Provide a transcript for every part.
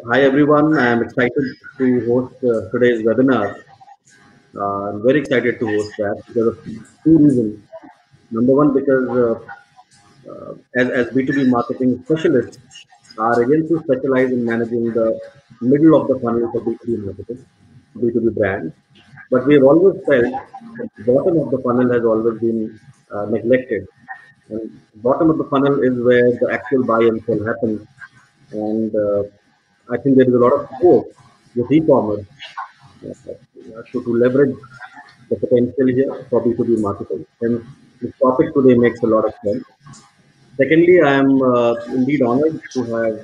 Hi everyone, I am excited to host today's webinar. I'm very excited to host that because of two reasons. Number one, because as B2B marketing specialists, our agency specialize in managing the middle of the funnel for B2B marketing, B2B brands. But we have always felt that the bottom of the funnel has always been neglected. And bottom of the funnel is where the actual buy and sell happens. And I think there is a lot of scope with e-commerce to leverage the potential here for B2B marketing. And this topic today makes a lot of sense. Secondly, I am indeed honored to have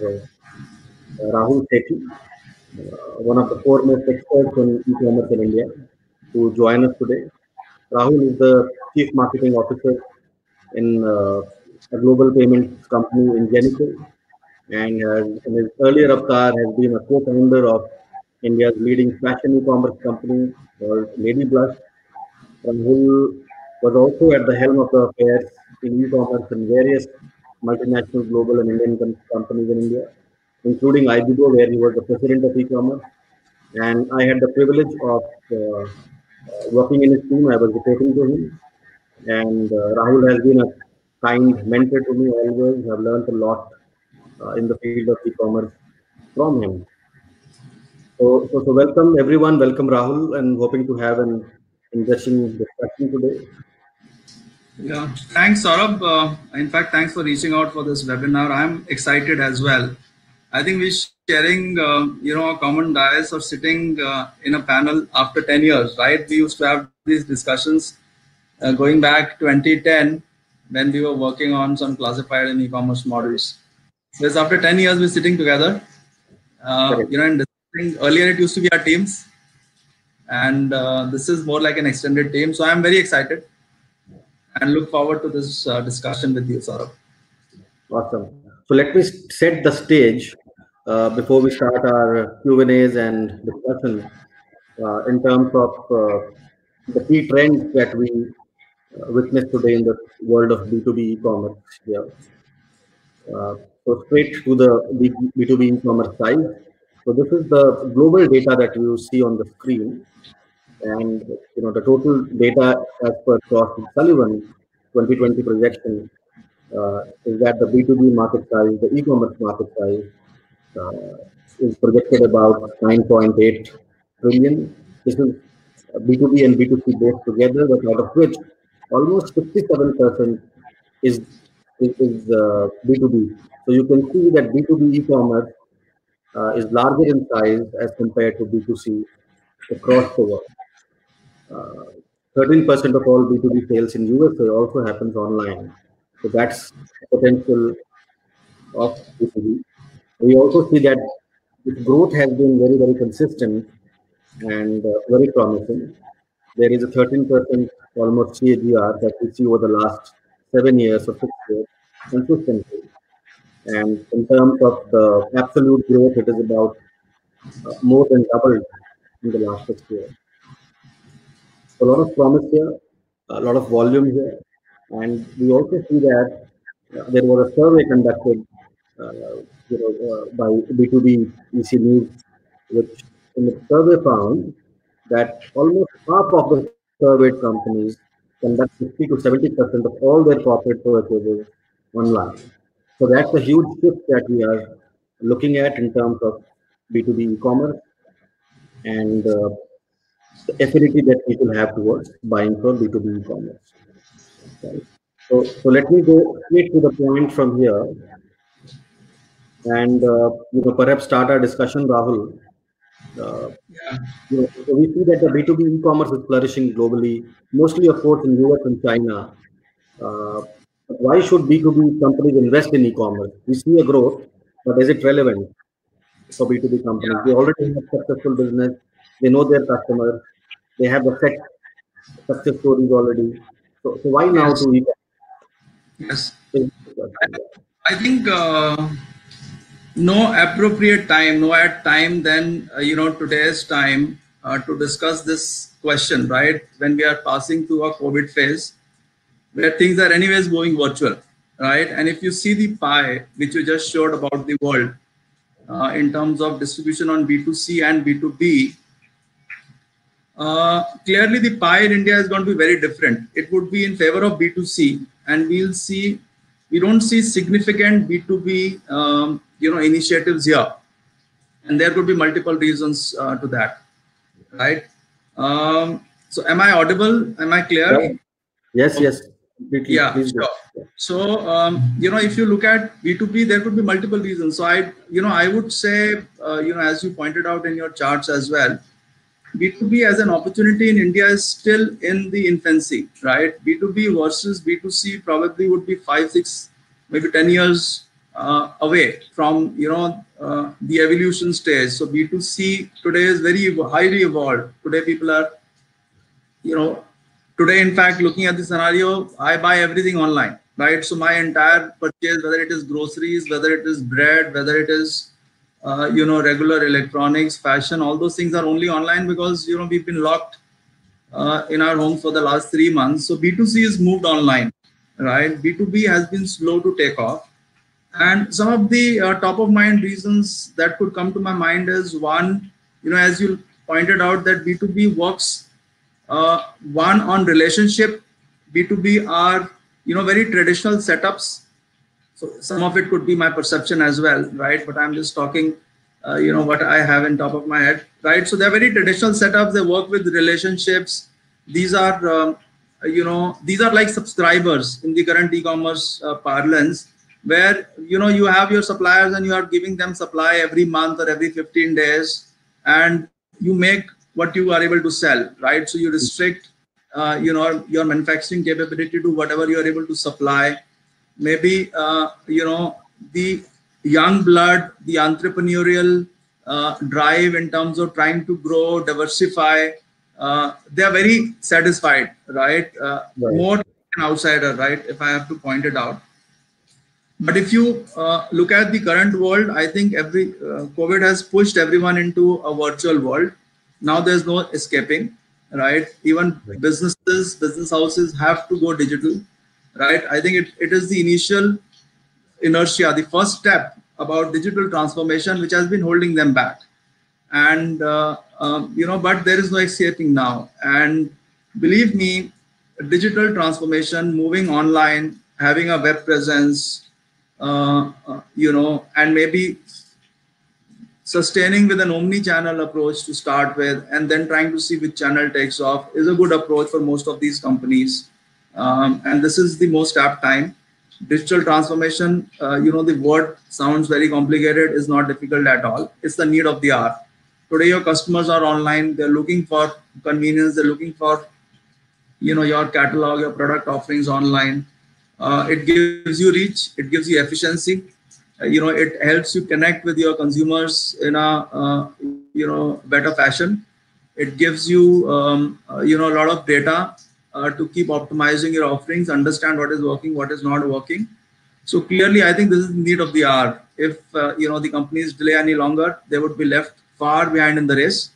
Rahul Sethi, one of the foremost experts in e-commerce in India, to join us today. Rahul is the Chief Marketing Officer in a global payments company in Genico, and in his earlier avatar has been a co-founder of India's leading fashion e-commerce company called Lady Blush. Rahul was also at the helm of the affairs in e-commerce in various multinational global and Indian companies in India, including IBGO, where he was the president of e-commerce. And I had the privilege of working in his team. I was reporting to him. And Rahul has been a kind mentor to me always. I've learned a lot in the field of e-commerce from him. So welcome everyone. Welcome Rahul, and hoping to have an interesting discussion today. Yeah, thanks, Saurabh. In fact, thanks for reaching out for this webinar. I'm excited as well. I think we're sharing, a common dais or sitting in a panel after 10 years, right? We used to have these discussions going back 2010 when we were working on some classified and e-commerce models. So it's after 10 years we're sitting together, and discussing. Earlier it used to be our teams, and this is more like an extended team. So I'm very excited and look forward to this discussion with you, Saurabh. Awesome. So let me set the stage before we start our Q&As and discussion in terms of the key trends that we witness today in the world of B2B e-commerce. Yeah. So straight to the B2B e-commerce side. So this is the global data that you see on the screen. And the total data as per Frost & Sullivan 2020 projection is that the B2B market size, the e-commerce market size, is projected about 9.8 trillion. This is B2B and B2C both together, but out of which almost 57% is B2B. So you can see that B2B e-commerce is larger in size as compared to B2C across the world. 13% of all B2B sales in USA also happens online. So that's the potential of B2B. We also see that its growth has been very, very consistent and very promising. There is a 13% almost CAGR that we see over the last 7 years or 6 years consistently. And in terms of the absolute growth, it is about more than doubled in the last 6 years. A lot of promise here, a lot of volume here, and we also see that there was a survey conducted, by B2B EC News, which in the survey found that almost half of the surveyed companies conduct 50 to 70% of all their corporate purchases online. So that's a huge shift that we are looking at in terms of B2B e-commerce and the affinity that people have towards buying for B2B e-commerce. Right? So let me go straight to the point from here, and perhaps start our discussion, Rahul. So we see that the B2B e-commerce is flourishing globally, mostly of course in US and China. Why should B2B companies invest in e-commerce? We see a growth, but is it relevant for B2B companies? They already have successful business. They know their customers. They have the set success stories already. So why now to Yes. I think no appropriate time, no at time than today's time to discuss this question, right? When we are passing through a COVID phase, where things are anyways going virtual, right? And if you see the pie which you just showed about the world, in terms of distribution on B2C and B2B, clearly the pie in India is going to be very different. It would be in favor of B2C, and we don't see significant B2B initiatives here, and there could be multiple reasons to that, right? So am I audible? Am I clear? Yes, Okay. yes. Completely. Yeah, Please sure. go. So if you look at B2B, there could be multiple reasons. So I would say as you pointed out in your charts as well, B2B as an opportunity in India is still in the infancy, right? B2B versus B2C probably would be 5, 6, maybe 10 years away from the evolution stage. So B2C today is very highly evolved. Today people are today in fact looking at the scenario, I buy everything online, right? So my entire purchase, whether it is groceries, whether it is bread, whether it is regular electronics, fashion, all those things are only online because we've been locked in our homes for the last 3 months. So B2C is moved online, right? B2B has been slow to take off. And some of the top of mind reasons that could come to my mind is one, as you pointed out, that B2B works one on relationship. B2B are very traditional setups. So some of it could be my perception as well, right? But I'm just talking what I have in top of my head, right? So they're very traditional setups. They work with relationships. These are these are like subscribers in the current e-commerce parlance, where you have your suppliers and you are giving them supply every month or every 15 days, and you make what you are able to sell, right? So you restrict your manufacturing capability to whatever you are able to supply. Maybe the young blood, the entrepreneurial drive in terms of trying to grow, diversify, they are very satisfied, right? Right. More than an outsider, right? If I have to point it out. But if you look at the current world, I think COVID has pushed everyone into a virtual world. Now there's no escaping, right? Even businesses, business houses have to go digital, right? I think it is the initial inertia, the first step about digital transformation, which has been holding them back. And but there is no escaping now. And believe me, digital transformation, moving online, having a web presence, and maybe sustaining with an omni-channel approach to start with, and then trying to see which channel takes off, is a good approach for most of these companies. And this is the most apt time. Digital transformation, the word sounds very complicated, is not difficult at all. It's the need of the hour. Today, your customers are online. They're looking for convenience. They're looking for, your catalog, your product offerings online. It gives you reach. It gives you efficiency. It helps you connect with your consumers in a better fashion. It gives you a lot of data to keep optimizing your offerings, understand what is working, what is not working. So clearly, I think this is the need of the hour. If the companies delay any longer, they would be left far behind in the race.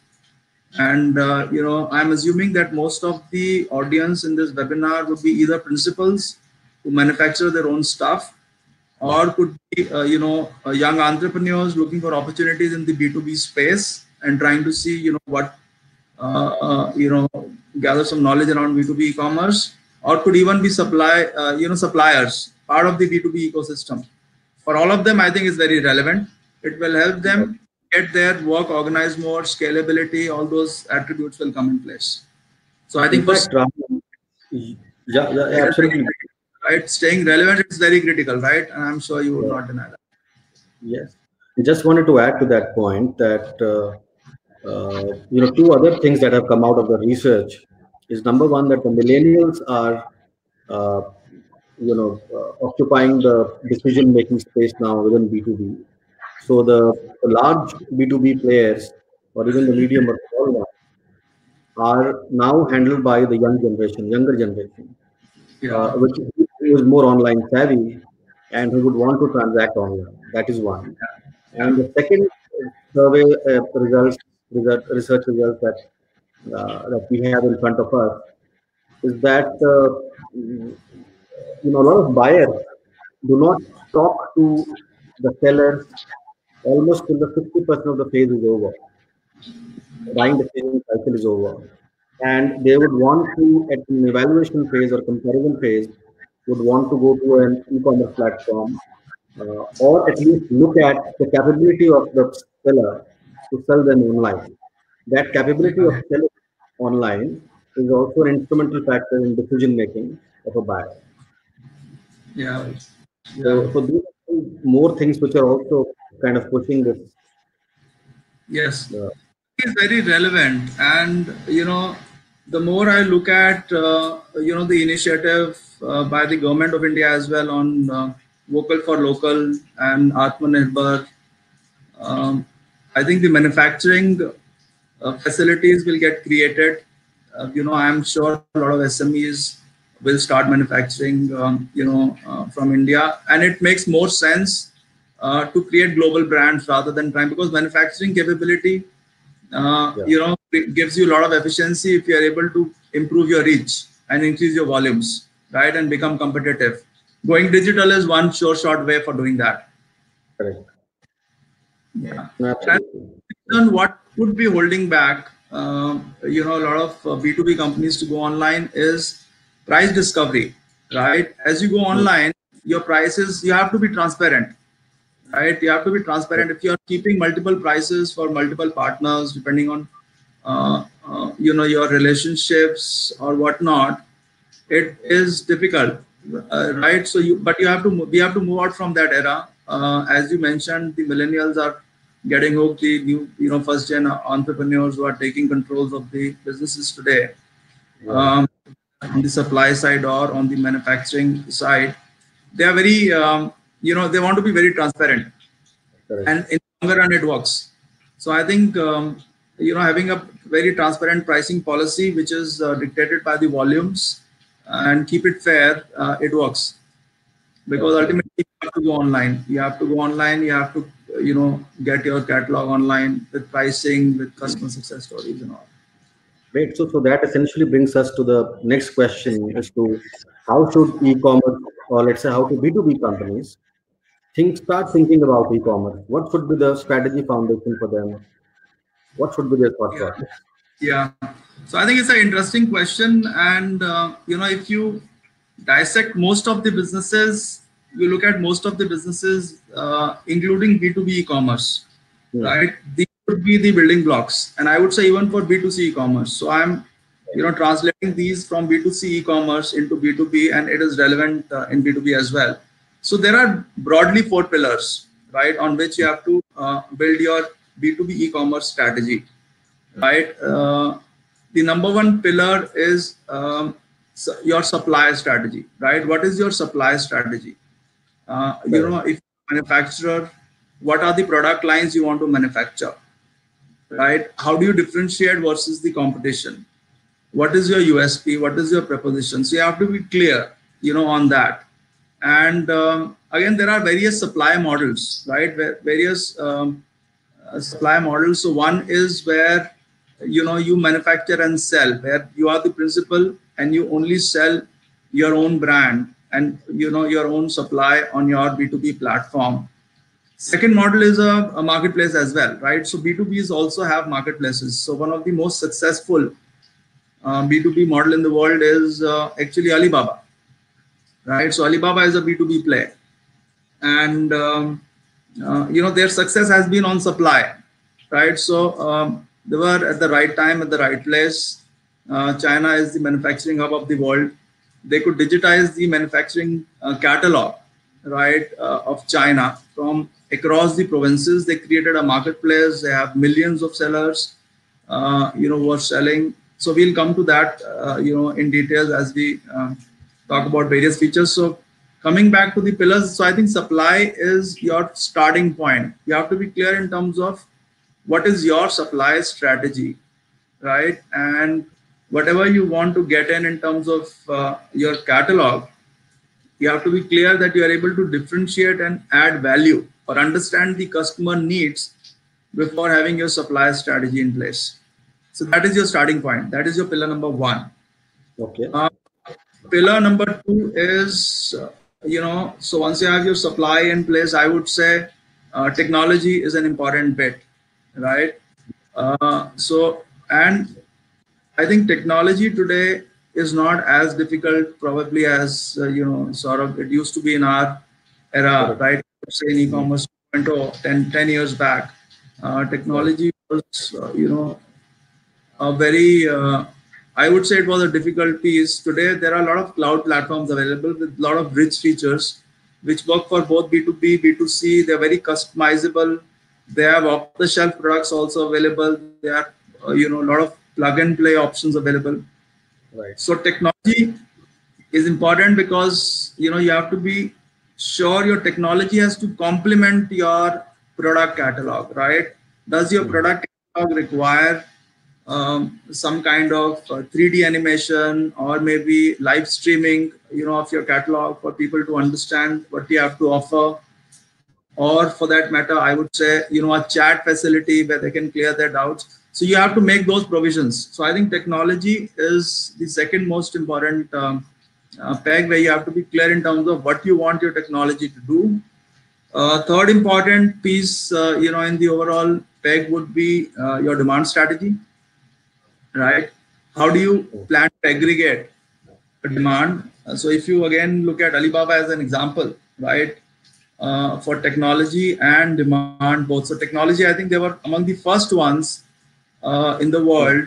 And I'm assuming that most of the audience in this webinar would be either principals who manufacture their own stuff, or could be young entrepreneurs looking for opportunities in the B2B space and trying to see what gather some knowledge around B2B e-commerce, or could even be suppliers, part of the B2B ecosystem. For all of them, I think is very relevant. It will help them get their work organized more, scalability, all those attributes will come in place. So I think Absolutely. Right, staying relevant is very critical, right? And I'm sure you would not deny that. Yes. I just wanted to add to that point that two other things that have come out of the research is, number one, that the millennials are occupying the decision-making space now within B2B. So the large B2B players, or even the medium or small ones, are now handled by the younger generation, which is more online savvy and who would want to transact online. That is one. And the second survey research results that we have in front of us is that a lot of buyers do not talk to the sellers almost till the 60% of the phase is over. Buying decision cycle is over. And they would want to, at an evaluation phase or comparison phase, would want to go to an e-commerce platform or at least look at the capability of the seller to sell them online. That capability of selling online is also an instrumental factor in decision making of a buyer. Yeah. Right. Yeah. So these are more things which are also kind of pushing this. Yes. Uh, It's very relevant, and the more I look at the initiative by the government of India as well on vocal for local and Atmanirbhar, um, I think the manufacturing facilities will get created. I'm sure a lot of SMEs will start manufacturing, from India, and it makes more sense to create global brands rather than trying, because manufacturing capability, yeah, gives you a lot of efficiency if you are able to improve your reach and increase your volumes, right, and become competitive. Going digital is one sure short way for doing that. correct. Yeah. Absolutely. And what could be holding back, a lot of B2B companies to go online is price discovery, right? As you go Mm. online, your prices, you have to be transparent, right? You have to be transparent. If you're keeping multiple prices for multiple partners, depending on, your relationships or whatnot, it is difficult, right? So but we have to move out from that era. As you mentioned, the millennials are getting hooked. The new, first gen entrepreneurs who are taking controls of the businesses today, Yeah, um, on the supply side or on the manufacturing side, they are very, they want to be very transparent, correct. and in the longer run it works. So I think, having a very transparent pricing policy which is dictated by the volumes and keep it fair, it works, because Okay. ultimately you have to go online. You have to go online. You have to, get your catalog online with pricing, with customer success stories and all. Great. So that essentially brings us to the next question as to how should e-commerce, or let's say how to B2B companies start thinking about e-commerce? What should be the strategy foundation for them? What should be their thought Yeah. process? Yeah. So I think it's an interesting question. And, if you dissect most of the businesses, you look at most of the businesses, including B2B e-commerce, Hmm. right? These would be the building blocks. And I would say even for B2C e-commerce. So I'm, translating these from B2C e-commerce into B2B, and it is relevant in B2B as well. So there are broadly four pillars, right, on which you have to build your B2B e-commerce strategy, right? The number one pillar is your supply strategy, right? What is your supply strategy? Correct. If manufacturer, what are the product lines you want to manufacture, right? How do you differentiate versus the competition? What is your USP? What is your proposition? So you have to be clear, on that. And again, there are various supply models, right? Various supply models. So one is where you manufacture and sell, where you are the principal and you only sell your own brand and your own supply on your B2B platform. Second model is a marketplace as well, right? So B2Bs also have marketplaces. So one of the most successful B2B model in the world is actually Alibaba, right? So Alibaba is a B2B play, and their success has been on supply, right? So they were at the right time at the right place. China is the manufacturing hub of the world. They could digitize the manufacturing catalog, right, of China from across the provinces. They created a marketplace. They have millions of sellers, who are selling. So we'll come to that, in details as we talk about various features. So coming back to the pillars, so I think supply is your starting point. You have to be clear in terms of what is your supply strategy, right? And whatever you want to get in terms of your catalog, you have to be clear that you are able to differentiate and add value or understand the customer needs before having your supply strategy in place. So that is your starting point. That is your pillar number one. Okay. Uh, Pillar number two is, so once you have your supply in place, I would say technology is an important bit, right? And I think technology today is not as difficult probably as sort of it used to be in our era, Correct. right? Say in e-commerce 2.0, 10 years back, Right. technology was a very I would say it was a difficult piece. Today there are a lot of cloud platforms available with a lot of rich features which work for both B2B, B2C. They're very customizable. They have off-the-shelf products also available. There are a lot of plug-and-play options available. Right. So technology is important because you have to be sure your technology has to complement your product catalog, right? Does your Mhm. product catalog require some kind of 3D animation or maybe live streaming of your catalog for people to understand what you have to offer? Or for that matter, I would say a chat facility where they can clear their doubts. So you have to make those provisions. So I think technology is the second most important peg, where you have to be clear in terms of what you want your technology to do. Third important piece in the overall peg would be your demand strategy, right? How do you plan to aggregate a demand? So if you again look at Alibaba as an example, right? For technology and demand both. So technology, I think they were among the first ones in the Mhm. world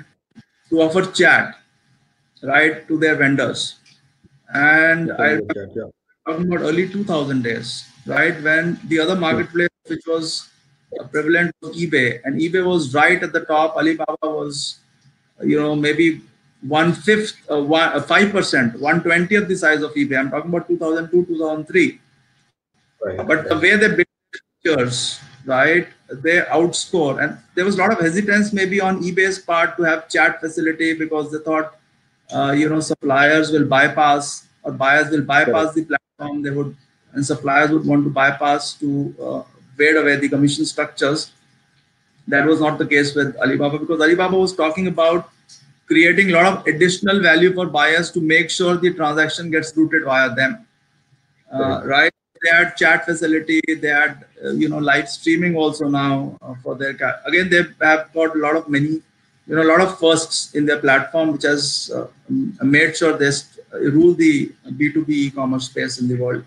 to offer chat, right, to their vendors. And I Totally remember get that. Yeah. talking about early 2000 days, right, when the other Mhm. marketplace which was prevalent was eBay, and eBay was right at the top. Alibaba was, maybe 1/5, 5%, 1/20th the size of eBay. I'm talking about 2002, 2003. Right. But the Right. way they built features, right, they outscore. And there was a lot of hesitance maybe on eBay's part to have chat facility because they thought, suppliers will bypass or buyers will Correct. bypass the platform. They would, and suppliers would want to bypass to wade away the commission structures. That was not the case with Alibaba, because Alibaba was talking about creating a lot of additional value for buyers to make sure the transaction gets routed via them, Correct. right? They had chat facility, they had live streaming also now for their again they have got a lot of many a lot of firsts in their platform, which has made sure they rule the B2B e-commerce space in the world.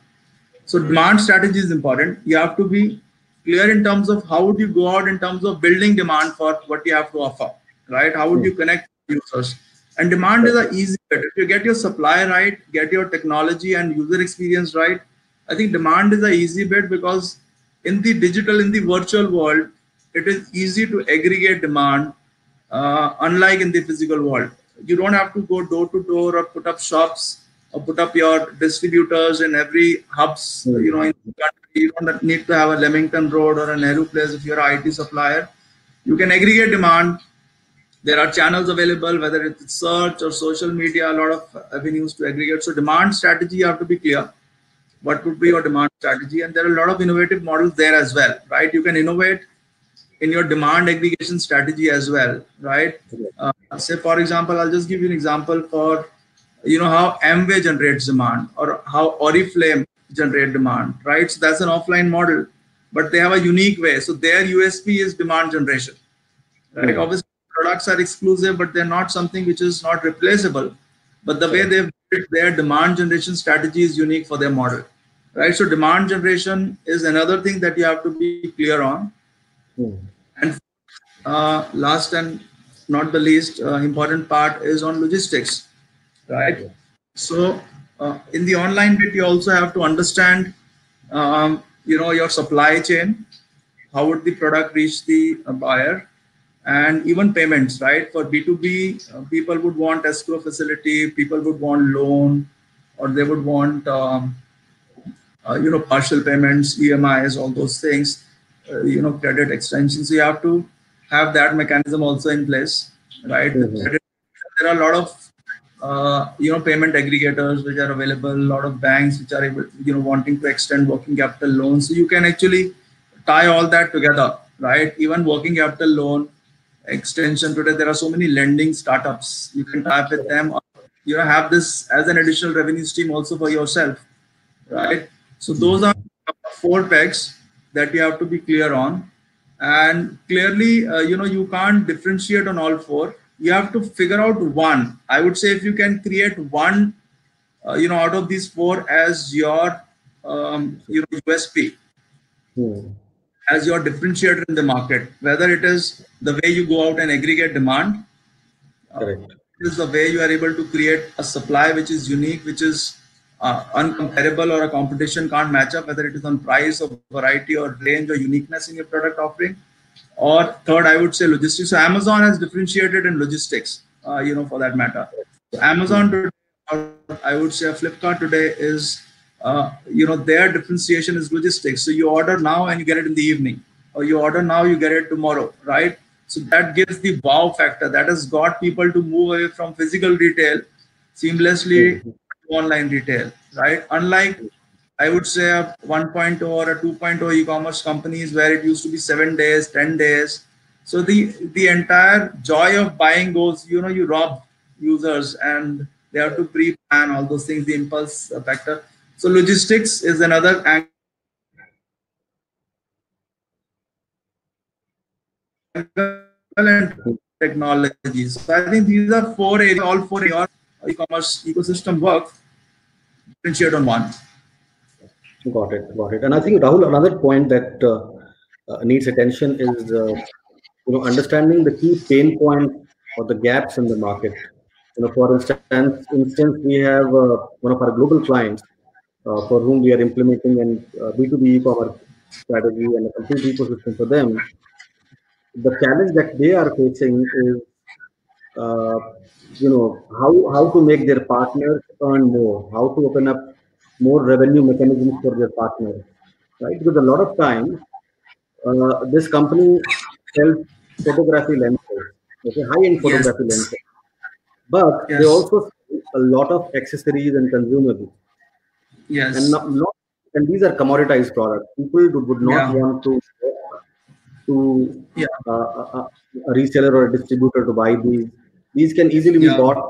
So demand strategy is important. You have to be clear in terms of how would you go out in terms of building demand for what you have to offer, right? How would Mhm. you connect users? And demand is Correct. a easy bit. If you get your supply right, get your technology and user experience right, I think demand is a easy bit, because in the digital, in the virtual world, it is easy to aggregate demand, unlike in the physical world. You don't have to go door to door or put up shops or put up your distributors in every hubs, Mhm. in the country. You don't need to have a Leamington Road or a Nehru Place if you're an IT supplier. You can aggregate demand. There are channels available, whether it's search or social media, a lot of avenues to aggregate. So demand strategy, you have to be clear. What would be your demand strategy? And there are a lot of innovative models there as well, right? You can innovate in your demand aggregation strategy as well, right? Correct. Say, for example, I'll just give you an example for, how Amway generates demand or how Oriflame generate demand, right? So that's an offline model, but they have a unique way. So their USP is demand generation, right? Mhm. Obviously, products are exclusive, but they're not something which is not replaceable. But the way Correct. they've built their demand generation strategy is unique for their model, right? So demand generation is another thing that you have to be clear on. Mhm. And last and not the least important part is on logistics, right? Yes. So in the online bit, you also have to understand, your supply chain. How would the product reach the buyer? And even payments, right? For B2B, people would want escrow facility, people would want loan, or they would want partial payments, EMIs, all those things, credit extensions. So you have to have that mechanism also in place, right? The Mhm. credit, there are a lot of payment aggregators which are available, a lot of banks which are able, wanting to extend working capital loans. So you can actually tie all that together, right? Even working capital loan extension today, there are so many lending startups. You can tie up with them, or, have this as an additional revenue stream also for yourself, right? So those are Mhm. four pegs. that you have to be clear on. And clearly, you can't differentiate on all four. You have to figure out one. I would say if you can create one, out of these four as your, USP, Hmm. as your differentiator in the market, whether it is the way you go out and aggregate demand, Correct. is the way you are able to create a supply which is unique, which is uncomparable, or a competition can't match up, whether it is on price or variety or range or uniqueness in your product offering. Or third, I would say logistics. So Amazon has differentiated in logistics, for that matter. So Amazon Hmm. today, or I would say Flipkart today is, their differentiation is logistics. So you order now and you get it in the evening, or you order now, you get it tomorrow, right? So that gives the wow factor that has got people to move away from physical retail seamlessly Hmm. to online retail, right? Unlike, I would say, a 1.0 or a 2.0 e-commerce companies where it used to be 7 days, 10 days. So the entire joy of buying goes, you rob users and they have to pre-plan all those things, the impulse factor. So logistics is another and technology. So I think these are four areas, all four areas e-commerce ecosystem work, differentiate on one. Got it. Got it. And I think, Rahul, another point that needs attention is understanding the key pain points or the gaps in the market. For instance, we have one of our global clients for whom we are implementing an B2B e-commerce strategy and a complete ecosystem for them. The challenge that they are facing is, uh, how to make their partners earn more, how to open up more revenue mechanisms for their partners, right? Because a lot of times, this company sells photography lenses, okay, high-end Yes. photography lenses, but they Yes. also sell a lot of accessories and consumables, and Yes. not and these are commoditized products. People would not Yeah. want to Yeah. a reseller or a distributor to buy these. These can easily be Yeah. bought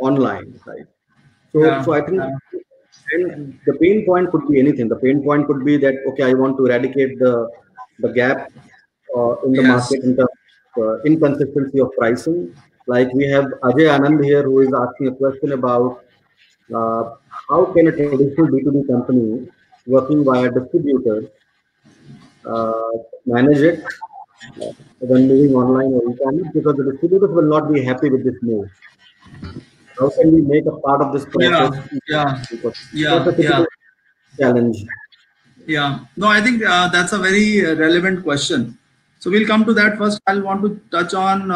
online, right? So Yeah. I think, Yeah. and the pain point could be anything. The pain point could be that, okay, I want to eradicate the gap in the Yes. market in terms of inconsistency of pricing. Like we have Ajay Anand here who is asking a question about uh, how can a traditional B2B company working via distributors uh, manage it when moving online or e-commerce, because the distributors will not be happy with this move. How can we make a part of this Yeah. process equal? Yeah. That's Yeah. a Yeah. typical challenge. Yeah. No, I think that's a very relevant question. So we'll come to that first. I'll want to touch on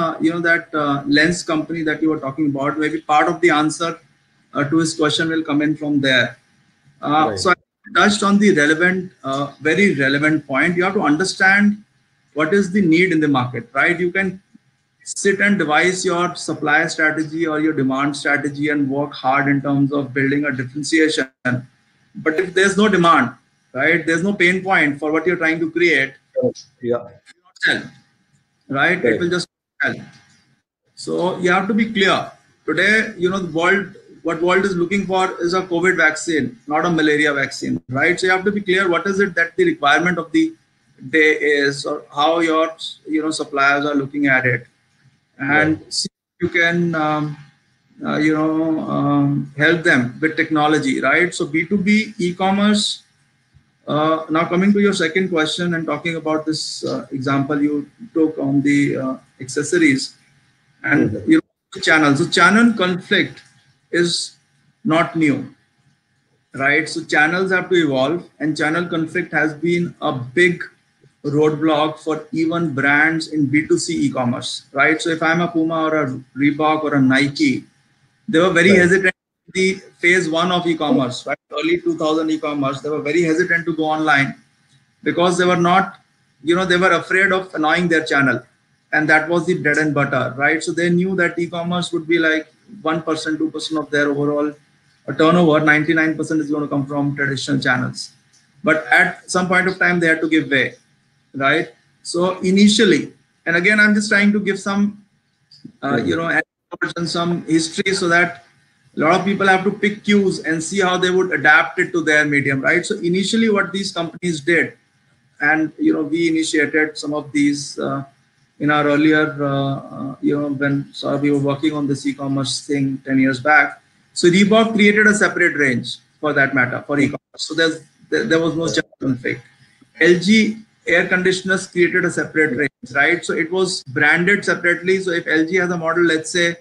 that lens company that you were talking about. Maybe part of the answer to his question will come in from there. Right. So I touched on the very relevant point. You have to understand what is the need in the market, right? You can sit and devise your supply strategy or your demand strategy and work hard in terms of building a differentiation. But if there's no demand, right, there's no pain point for what you're trying to create, Yeah. not sell, right? It will Correct. just sell. So you have to be clear. Today, the world, what world is looking for is a COVID vaccine, not a malaria vaccine, right? So you have to be clear what is it that the requirement of the day is, or how your suppliers are looking at it, Right. and see if you can help them with technology, right? So B2B e-commerce. Now coming to your second question and talking about this example you took on the accessories and Mhm. channel. So channel conflict is not new, right? So channels have to evolve, and channel conflict has been a big roadblock for even brands in B2C e-commerce, right? So if I'm a Puma or a Reebok or a Nike, they were very Right. hesitant. The phase one of e-commerce, right? Early 2000 e-commerce, they were very hesitant to go online because they were not, they were afraid of annoying their channel, and that was the bread and butter, right? So they knew that e-commerce would be like 1%, 2% of their overall turnover. 99% is going to come from traditional channels, but at some point of time they had to give way, right? So initially, and again, I'm just trying to give some Mhm. anecdotes and some history so that a lot of people have to pick cues and see how they would adapt it to their medium, right? So initially what these companies did, and we initiated some of these in our earlier when we were working on this e-commerce thing 10 years back. So Reebok created a separate range for that matter for e-commerce. So there was no channel conflict. LG air conditioners created a separate range, right? So it was branded separately. So if LG has a model, let's say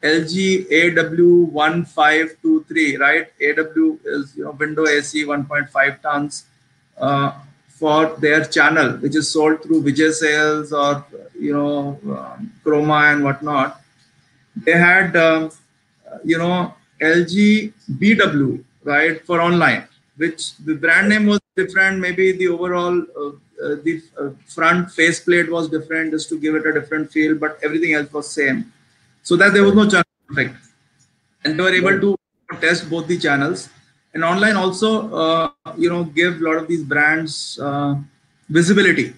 LG AW1523, right? AW is window AC 1.5 tons for their channel, which is sold through Vijay Sales or Chroma and whatnot. They had LG BW, right, for online, which the brand name was different. Maybe the overall front faceplate was different, just to give it a different feel, but everything else was same. So that there was no channel conflict, and they were able to test both the channels. And online also, give a lot of these brands visibility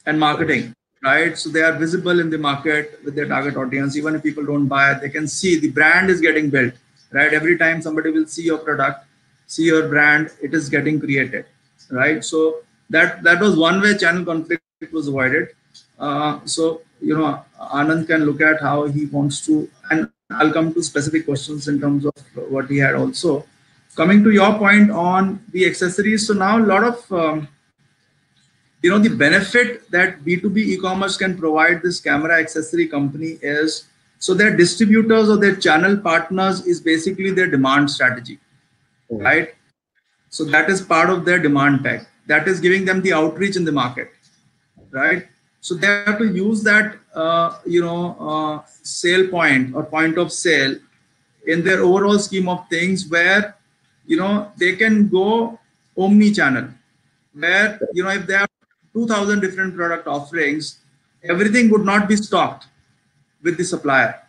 and marketing, right? So they are visible in the market with their target audience. Even if people don't buy it, they can see the brand is getting built, right? Every time somebody will see your product, see your brand, it is getting created, right? So that was one way channel conflict was avoided. So Anand can look at how he wants to, and I'll come to specific questions in terms of what he had also. Coming to your point on the accessories, so now a lot of the benefit that B2B e-commerce can provide this camera accessory company is, so their distributors or their channel partners is basically their demand strategy, right? So that is part of their demand tech. That is giving them the outreach in the market, right? So they have to use that, sale point or point of sale in their overall scheme of things, where, they can go omni-channel, where, if they have 2,000 different product offerings, everything would not be stocked with the supplier,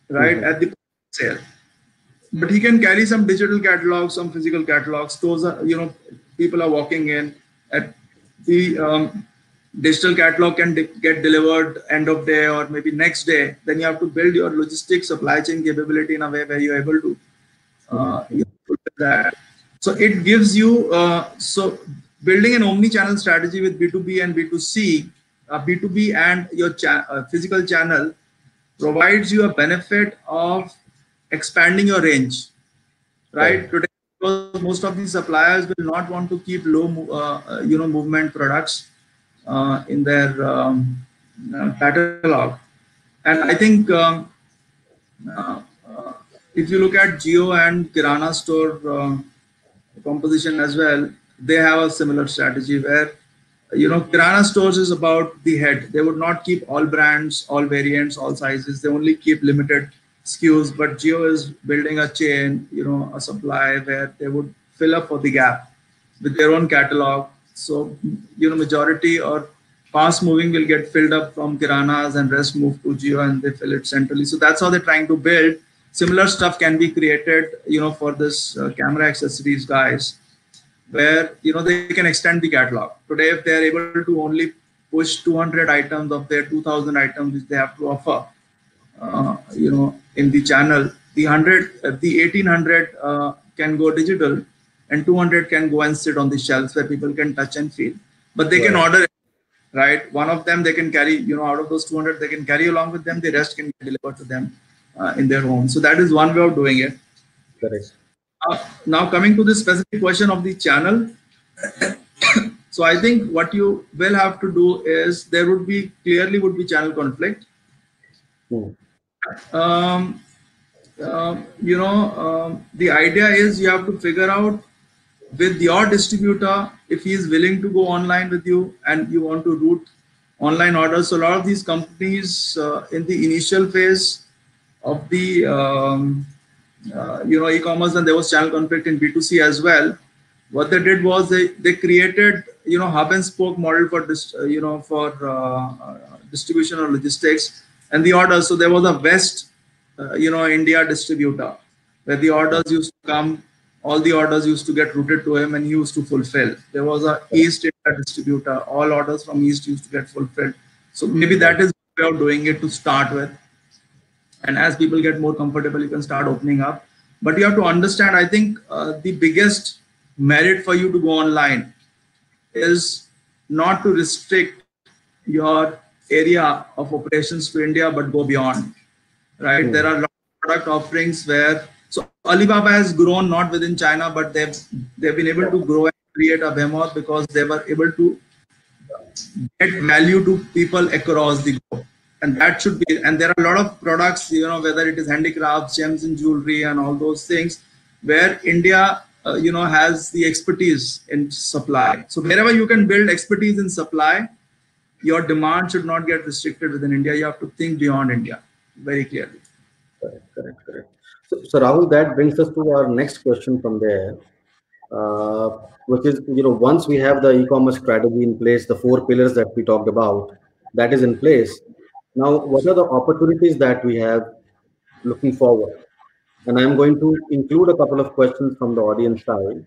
right, at the sale. But he can carry some digital catalogs, some physical catalogs. Those are, people are walking in at the digital catalog can get delivered end of day or maybe next day. Then you have to build your logistics supply chain capability in a way where you're able to that. So it gives you, so building an omni-channel strategy with B2B and B2C, B2B and your physical channel provides you a benefit of expanding your range, right? Today, because most of these suppliers will not want to keep low, movement products in their catalog. And I think if you look at Jio and Kirana store composition as well, they have a similar strategy where, Kirana stores is about the head. They would not keep all brands, all variants, all sizes. They only keep limited SKUs. But Jio is building a chain, a supply where they would fill up for the gap with their own catalog. So, majority or fast moving will get filled up from Kiranas and rest move to Jio and they fill it centrally. So that's how they're trying to build. Similar stuff can be created, for this camera accessories guys, where, they can extend the catalog. Today, if they're able to only push 200 items of their 2,000 items which they have to offer, in the channel, the 1,800 can go digital and 200 can go and sit on the shelves where people can touch and feel. But they can order it, right? One of them they can carry, out of those 200, they can carry along with them. The rest can be delivered to them in their home. So that is one way of doing it. Correct. Now coming to the specific question of the channel. So I think what you will have to do is there would be channel conflict. The idea is you have to figure out with your distributor if he is willing to go online with you and you want to route online orders. So a lot of these companies in the initial phase of the e-commerce, and there was channel conflict in B2C as well. What they did was they created hub and spoke model for this distribution or logistics and the orders. So there was a West India distributor where the orders used to come, all the orders used to get routed to him and he used to fulfill. There was a East India distributor, all orders from East used to get fulfilled. So maybe that is a way of doing it to start with. And as people get more comfortable, you can start opening up. But you have to understand, I think the biggest merit for you to go online is not to restrict your area of operations to India, but go beyond, right? There are a lot of product offerings where, so Alibaba has grown not within China, but they've been able to grow and create a behemoth because they were able to get value to people across the globe. And that should be, and there are a lot of products, whether it is handicrafts, gems and jewelry and all those things, where India, has the expertise in supply. So wherever you can build expertise in supply, your demand should not get restricted within India. You have to think beyond India very clearly. Correct. So Rahul, that brings us to our next question from there, which is, once we have the e-commerce strategy in place, the four pillars that we talked about, that is in place. Now, what are the opportunities that we have looking forward? And I'm going to include a couple of questions from the audience side.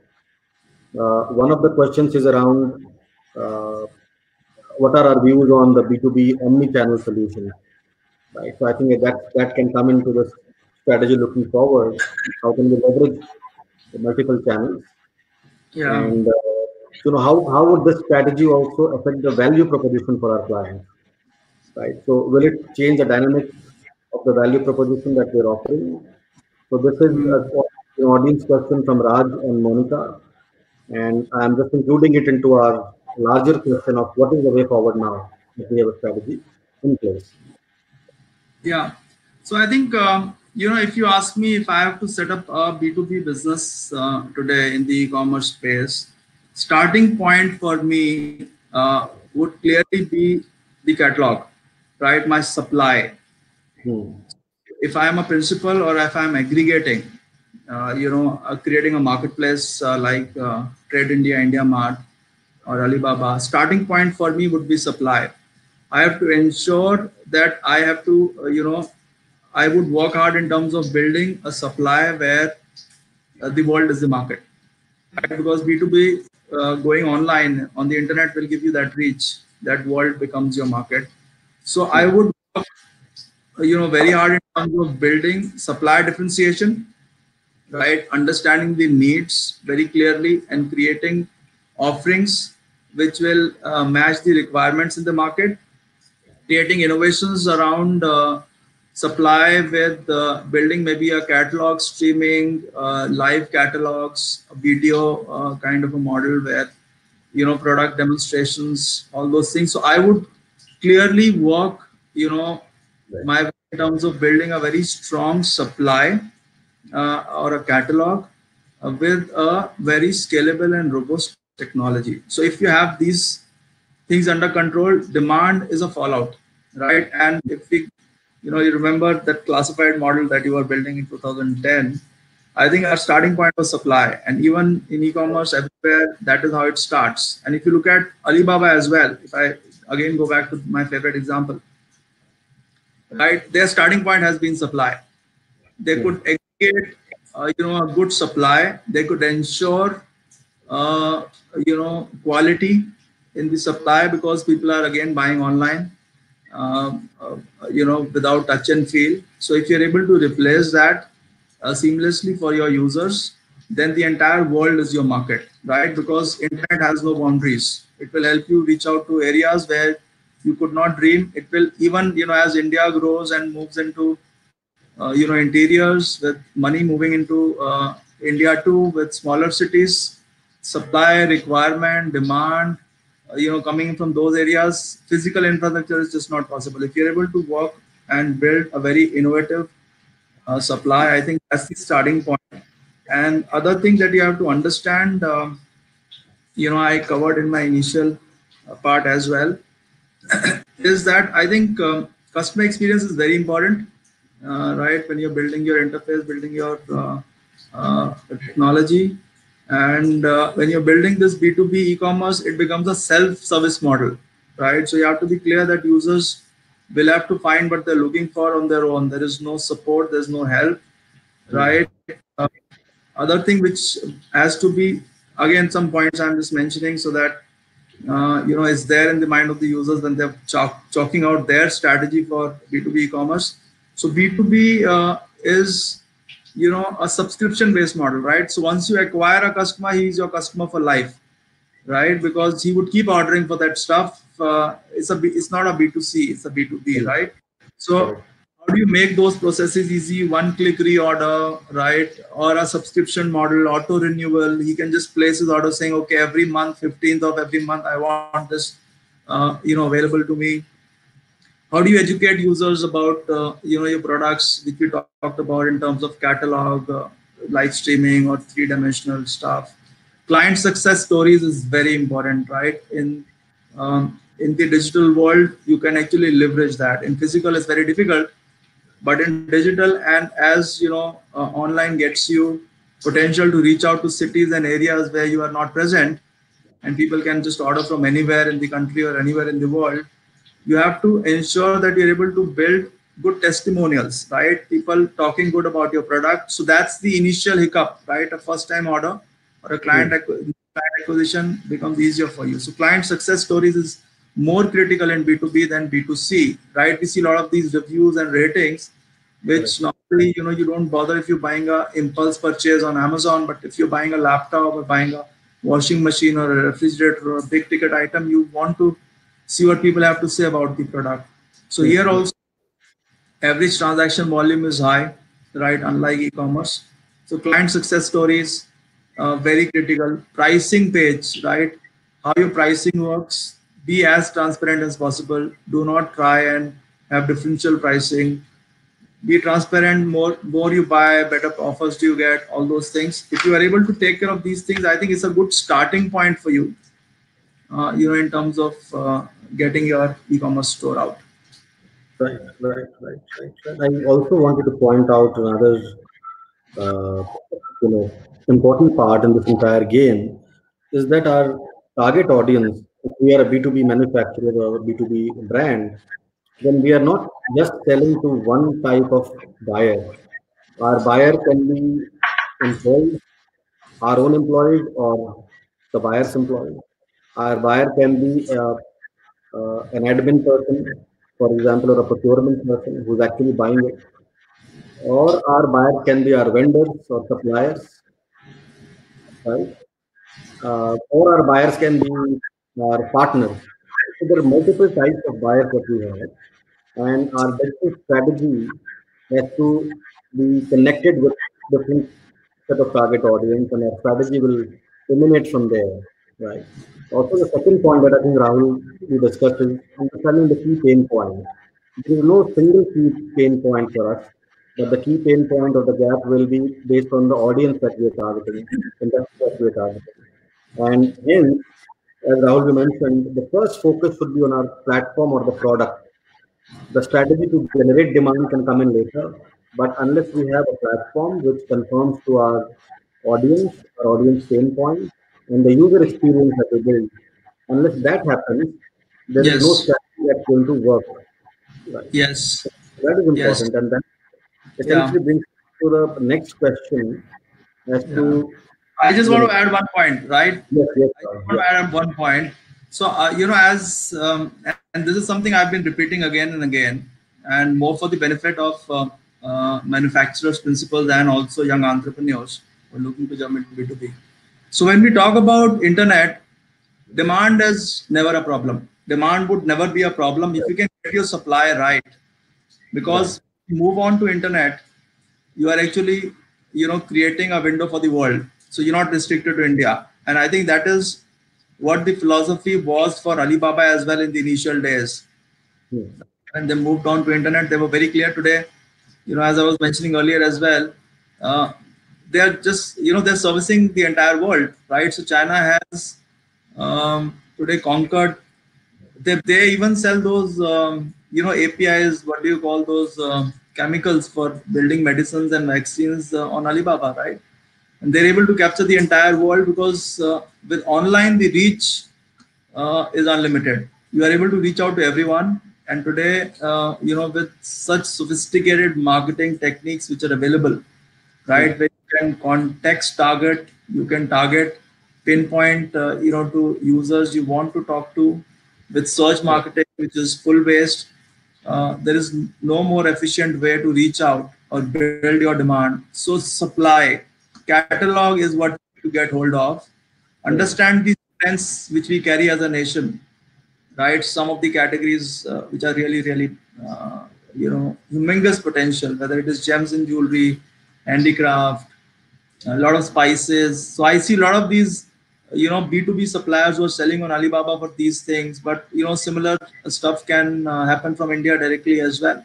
One of the questions is around what are our views on the B2B omni-channel solution, right? So I think that can come into this strategy looking forward. How can we leverage the multiple channels? Yeah. And how would this strategy also affect the value proposition for our clients, right? So will it change the dynamics of the value proposition that we're offering? So this is an audience question from Raj and Monica, and I'm just including it into our larger question of what is the way forward now if we have a strategy in place. Yeah. So I think, if you ask me if I have to set up a B2B business today in the e-commerce space, starting point for me would clearly be the catalog, right? My supply. If I am a principal or if I'm aggregating, creating a marketplace like Trade India, India Mart, or Alibaba, starting point for me would be supply. I have to ensure that I have to, I would work hard in terms of building a supply where the world is the market, right? Because B2B going online on the internet will give you that reach, that world becomes your market. So I would work, very hard in terms of building supply differentiation, right? Understanding the needs very clearly and creating offerings which will match the requirements in the market, creating innovations around supply with building maybe a catalog streaming, live catalogs, a video kind of a model where, product demonstrations, all those things. So I would clearly work, my way in terms of building a very strong supply or a catalog with a very scalable and robust technology. So if you have these things under control, demand is a fallout, right? And if we, you remember that classified model that you were building in 2010, I think our starting point was supply. And even in e-commerce everywhere, that is how it starts. And if you look at Alibaba as well, if I again go back to my favorite example, right? Their starting point has been supply. They could aggregate, a good supply. They could ensure, quality in the supply because people are again buying online, without touch and feel. So if you're able to replace that seamlessly for your users, then the entire world is your market, right? Because internet has no boundaries. It will help you reach out to areas where you could not dream. It will even, as India grows and moves into, interiors with money moving into India too, with smaller cities, supply, requirement, demand, coming from those areas, physical infrastructure is just not possible. If you're able to work and build a very innovative supply, I think that's the starting point. And other thing that you have to understand, I covered in my initial part as well, is that I think customer experience is very important, right? When you're building your interface, building your technology, and when you're building this B2B e-commerce, it becomes a self-service model, right? So you have to be clear that users will have to find what they're looking for on their own. There is no support, there's no help, right? Other thing which has to be, again, some points I'm just mentioning so that, it's there in the mind of the users when they're chalking out their strategy for B2B e-commerce. So B2B is, a subscription-based model, right? So once you acquire a customer, he is your customer for life, right? Because he would keep ordering for that stuff. It's not a B2C, it's a B2B, right? So Correct. how do you make those processes easy? One click reorder, right? Or a subscription model, auto renewal. He can just place his order saying, okay, every month, 15th of every month, I want this, available to me. How do you educate users about your products, which we talked about in terms of catalog, live streaming, or three-dimensional stuff? Client success stories is very important, right? In the digital world, you can actually leverage that. In physical, it's very difficult, but in digital, and as online gets you potential to reach out to cities and areas where you are not present, and people can just order from anywhere in the country or anywhere in the world. You have to ensure that you're able to build good testimonials, right? People talking good about your product. So that's the initial hiccup, right? A first time order or a client acquisition becomes easier for you. So client success stories is more critical in B2B than B2C, right? We see a lot of these reviews and ratings, which Correct. normally, you don't bother if you're buying a impulse purchase on Amazon, but if you're buying a laptop or buying a washing machine or a refrigerator or a big ticket item, you want to see what people have to say about the product. So here Mhm. also, average transaction volume is high, right? Unlike e-commerce. So client success stories, very critical. Pricing page, right? How your pricing works. Be as transparent as possible. Do not try and have differential pricing. Be transparent. More you buy, better offers do you get. All those things. If you are able to take care of these things, I think it's a good starting point for you. In terms of getting your e-commerce store out. Right, right, right, right, right. I also wanted to point out another, uh, important part in this entire game is that our target audience, if we are a B2B manufacturer or a B2B brand, then we are not just selling to one type of buyer. Our buyer can be employees, our own employees, or the buyer's employees. Our buyer can be an admin person, for example, or a procurement person who's actually buying it, or our buyer can be our vendors or suppliers, right? Or our buyers can be our partners. So there are multiple types of buyers that we have, and our business strategy has to be connected with different set of target audience, and our strategy will emanate from there, right? Also, the second point that I think Rahul we discussed is understanding the key pain point. There is no single key pain point for us, but the key pain point of the gap will be based on the audience that we are targeting, industry that we are targeting. And hence, as Rahul you mentioned, the first focus should be on our platform or the product. The strategy to generate demand can come in later, but unless we have a platform which conforms to our audience pain point, and the user experience that we build, unless that happens, there is no Yes. strategy that's going to work. Right. Yes. That is Yes. important, and that Yeah. essentially brings to the next question as Yeah. to I just you want know to add one point, right? yes, yes, I just want yes, to add one point. So, as and this is something I've been repeating again and again, and more for the benefit of manufacturers, principals, and also young entrepreneurs who are looking to jump into B2B. So, when we talk about internet, demand is never a problem. Demand would never be a problem if you can get your supply right. right, Because move on to internet, you are actually creating a window for the world, so you're not restricted to India. And I think that is what the philosophy was for Alibaba as well in the initial days. hmm, When they moved on to internet, they were very clear. Today, as I was mentioning earlier as well, uh, they are just they're servicing the entire world, right? So China has today conquered. They even sell those APIs. What do you call those chemicals for building medicines and vaccines on Alibaba, right? And they're able to capture the entire world because with online the reach is unlimited. You are able to reach out to everyone. And today, with such sophisticated marketing techniques which are available, hmm, right, where you can context target, you can target, pinpoint, to users you want to talk to. With search correct, marketing, which is full based, there is no more efficient way to reach out or build your demand. So supply catalog is what to get hold of. hmm, Understand the strengths which we carry as a nation, right? Some of the categories which are really, really, humongous potential, whether it is gems and jewelry, handicraft, a lot of spices. So I see a lot of these, B2B suppliers who are selling on Alibaba for these things, but, similar stuff can happen from India directly as well.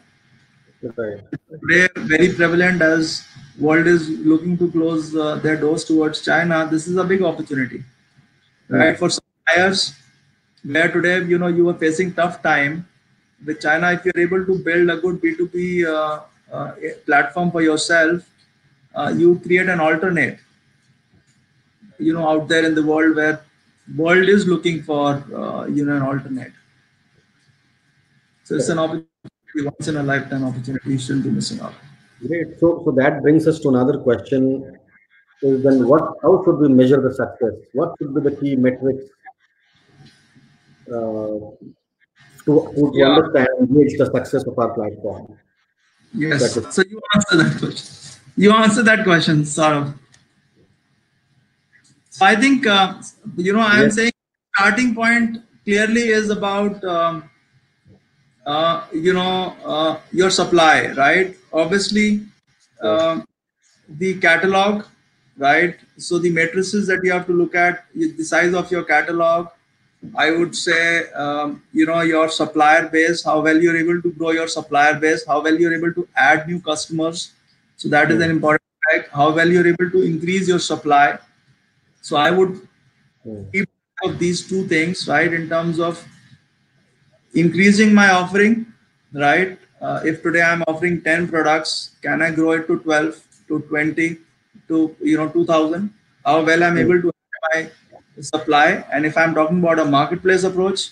Right. Today, very prevalent as world is looking to close their doors towards China. This is a big opportunity, right? For suppliers, where today, you are facing tough time with China. If you're able to build a good B2B platform for yourself, you create an alternate, out there in the world where world is looking for, an alternate. So it's an opportunity, once in a lifetime opportunity. You shouldn't be missing out. Great. So that brings us to another question: is then how should we measure the success? What should be the key metrics to Yeah. understand and gauge the success of our platform? Yes. So you answer that question. You answer that question, Saurav. So I think, I am saying starting point clearly is about, your supply, right? Obviously, the catalog, right? So the matrices that you have to look at, the size of your catalog. I would say, your supplier base, how well you're able to grow your supplier base, how well you're able to add new customers. So that is an important fact. How well you're able to increase your supply. So I would keep of these two things, right? In terms of increasing my offering, right? If today I'm offering 10 products, can I grow it to 12, to 20, to 2,000? How well I'm able to my supply. And if I'm talking about a marketplace approach,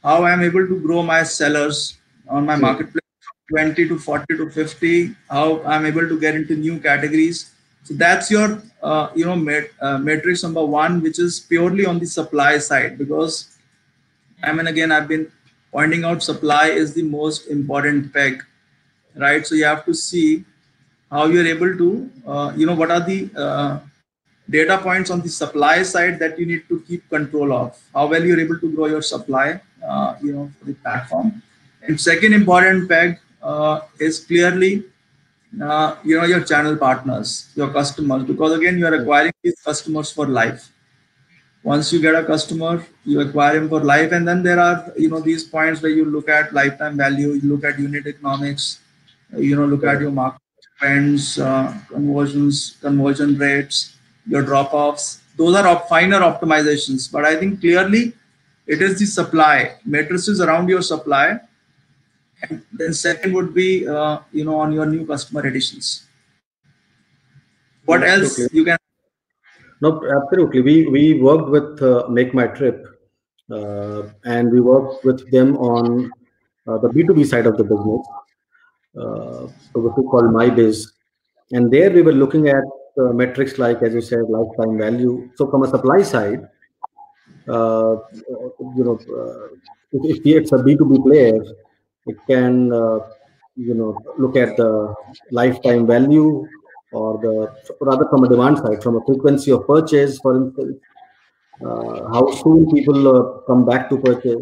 how I'm able to grow my sellers on my marketplace from 20 to 40 to 50, how I'm able to get into new categories. So that's your, matrix number one, which is purely on the supply side, because again, I've been pointing out supply is the most important peg, right? So you have to see how you're able to, what are the data points on the supply side that you need to keep control of, how well you're able to grow your supply, for the platform. And second important peg is clearly, your channel partners, your customers, because again, you're acquiring these customers for life. Once you get a customer, you acquire him for life. And then there are, these points where you look at lifetime value, you look at unit economics, look at your market trends, conversion rates, your drop-offs. Those are finer optimizations. But I think clearly it is the supply, matrices around your supply. And then second would be, on your new customer additions. What else you can? No, absolutely. We worked with Make My Trip, and we worked with them on the B2B side of the business, which is called MyBiz. And there we were looking at metrics like, as you said, lifetime value. So from a supply side, if it's a B2B player, it can, look at the lifetime value, or rather from a demand side, from a frequency of purchase, for instance, how soon people come back to purchase,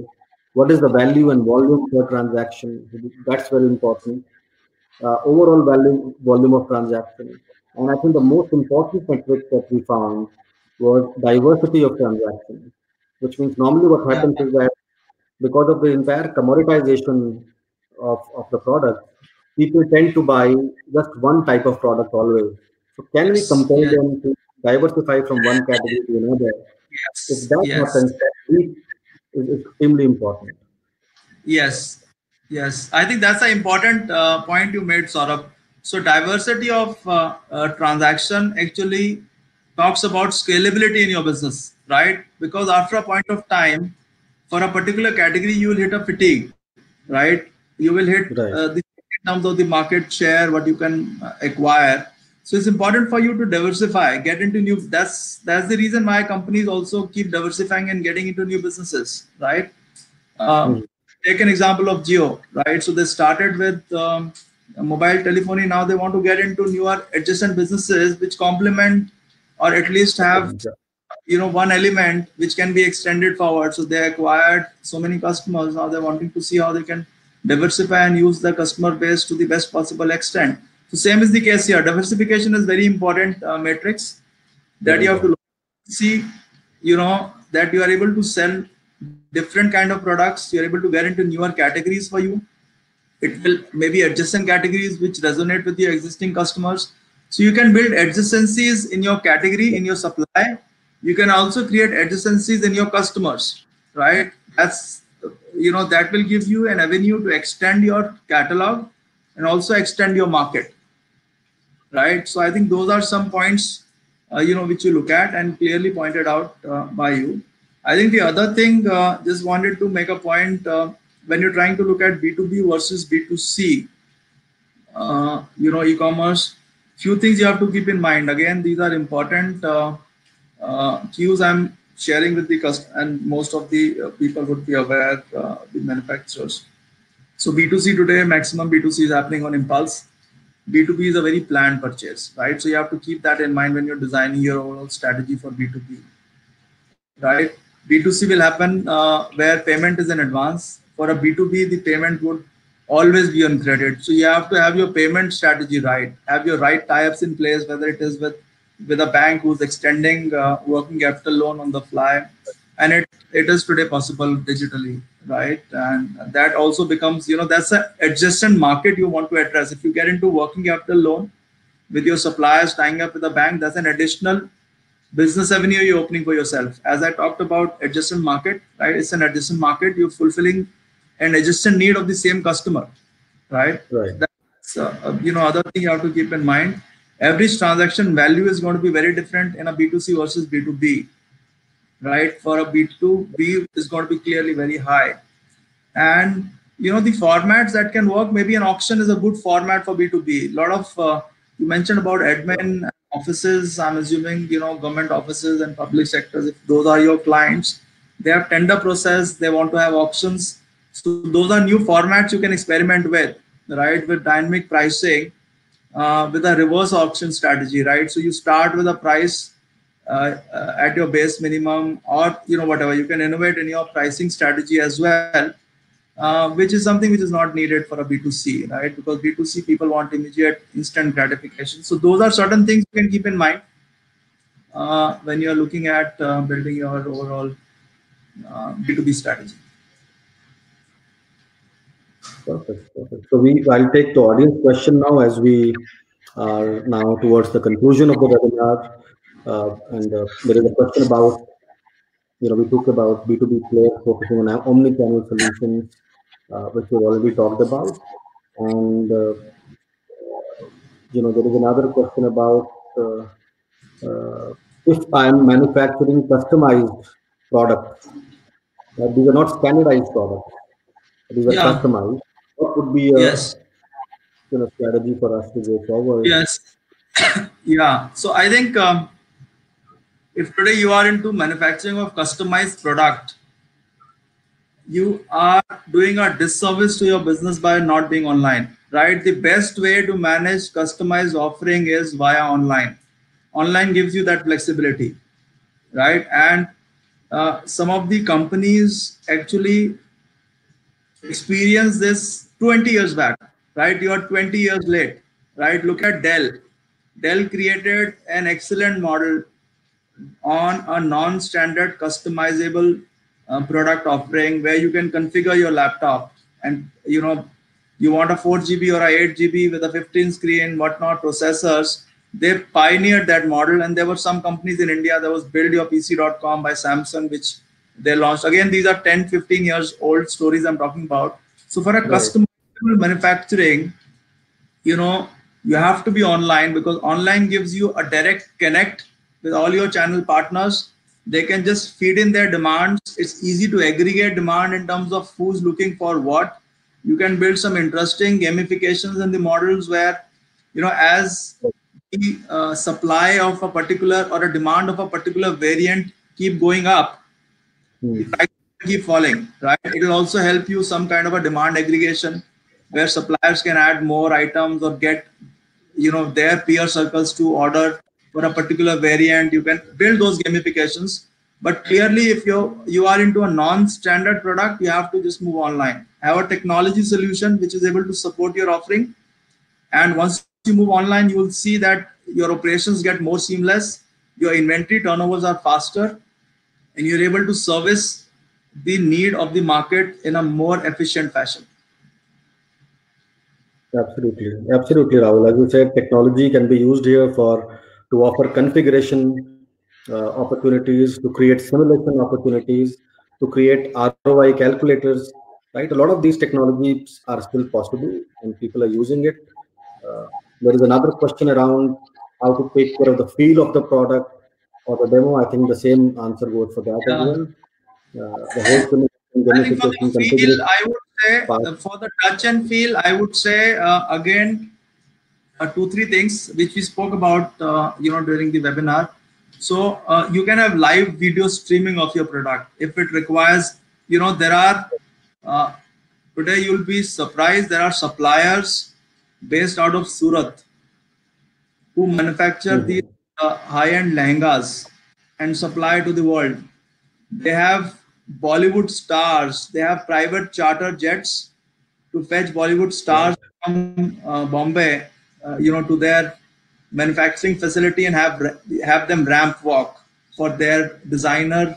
what is the value and volume per transaction. That's very important. Overall volume of transaction. And I think the most important metric that we found was diversity of transaction, which means normally what happens is that because of the entire commoditization of the product, people tend to buy just one type of product always. So can we compel them to diversify from one category to another? If that happens, is extremely important. Yes, yes. I think that's an important point you made, Saurabh. So diversity of transaction actually talks about scalability in your business, right? Because after a point of time, for a particular category, you will hit a fatigue, right? You will hit in terms of the market share, what you can acquire. So it's important for you to diversify, get into new. That's the reason why companies also keep diversifying and getting into new businesses, right? Take an example of Jio, right? So they started with mobile telephony. Now they want to get into newer adjacent businesses which complement or at least have one element which can be extended forward. So they acquired so many customers. Now they're wanting to see how they can diversify and use the customer base to the best possible extent. So same is the case here. Diversification is very important matrix that you have to see, that you are able to sell different kind of products. You are able to get into newer categories for you. It will maybe adjacent categories which resonate with your existing customers. So you can build adjacencies in your category, in your supply. You can also create adjacencies in your customers, right? That will give you an avenue to extend your catalog and also extend your market, right? So I think those are some points, which you look at and clearly pointed out by you. I think the other thing, just wanted to make a point, when you're trying to look at B2B versus B2C, e-commerce, few things you have to keep in mind. Again, these are important cues I'm sharing with the customer, and most of the people would be aware, the manufacturers. So B2C today, maximum B2C is happening on impulse. B2B is a very planned purchase, right? So you have to keep that in mind when you're designing your overall strategy for B2B, right? B2C will happen where payment is in advance. For a B2B, the payment would always be on credit. So you have to have your payment strategy right, have your right tie-ups in place, whether it is with a bank who's extending working capital loan on the fly. And it is today possible digitally, right? And that also becomes, that's an adjacent market you want to address. If you get into working capital loan with your suppliers tying up with a bank, that's an additional business avenue you're opening for yourself. As I talked about adjacent market, right? It's an adjacent market. You're fulfilling an adjacent need of the same customer, right? Right. That's other thing you have to keep in mind. Average transaction value is going to be very different in a B2C versus B2B, right? For a B2B is going to be clearly very high. And the formats that can work, maybe an auction is a good format for B2B. A lot of you mentioned about admin offices. I'm assuming government offices and public sectors, if those are your clients, they have tender process, they want to have auctions. So those are new formats you can experiment with, right? With dynamic pricing, with a reverse auction strategy, right? So you start with a price at your base minimum, or whatever. You can innovate in your pricing strategy as well, which is something which is not needed for a B2C, right? Because B2C people want immediate, instant gratification. So those are certain things you can keep in mind when you are looking at building your overall B2B strategy. Perfect. So I'll take the audience question now, as we are now towards the conclusion of the webinar. And there is a question about, we talked about B2B players focusing on omni-channel solutions, which we've already talked about. And, there is another question about if I'm manufacturing customized products, these are not standardized products, these are customized. What would be a strategy for us to go forward? Yes. Yeah. So I think if today you are into manufacturing of customized product, you are doing a disservice to your business by not being online, right? The best way to manage customized offering is via online. Online gives you that flexibility, right? And some of the companies actually experienced this 20 years back, right? You are 20 years late, right? Look at Dell. Dell created an excellent model on a non-standard customizable product offering where you can configure your laptop, and you want a 4 GB or a 8 GB with a 15 screen, whatnot processors. They pioneered that model, and there were some companies in India. There was buildyourpc.com by Samsung, which they launched. Again, these are 10-15 years old stories I'm talking about. So for a customizable manufacturing, you have to be online, because online gives you a direct connect with all your channel partners. They can just feed in their demands. It's easy to aggregate demand in terms of who's looking for what. You can build some interesting gamifications in the models where, as the supply of a particular or a demand of a particular variant keep going up, the price will keep falling, right? It will also help you some kind of a demand aggregation where suppliers can add more items or get their peer circles to order for a particular variant. You can build those gamifications. But clearly, if you are into a non-standard product, you have to just move online. Have a technology solution which is able to support your offering. And once you move online, you will see that your operations get more seamless, your inventory turnovers are faster, and you're able to service the need of the market in a more efficient fashion. Absolutely, absolutely, Rahul. As you said, technology can be used here for to offer configuration opportunities, to create simulation opportunities, to create ROI calculators. Right, a lot of these technologies are still possible, and people are using it. There is another question around how to take care of the feel of the product or the demo. I think the same answer goes for that as Yeah. well. The whole I think for gamification the feel, configuration I would say, part. for the touch and feel, I would say again, two, three things which we spoke about, during the webinar. So you can have live video streaming of your product if it requires. There are uh, today you'll be surprised. There are suppliers based out of Surat who manufacture these Mhm. high-end lehengas and supply to the world. They have Bollywood stars. They have private charter jets to fetch Bollywood stars Right. from Bombay, to their manufacturing facility and have them ramp walk for their designer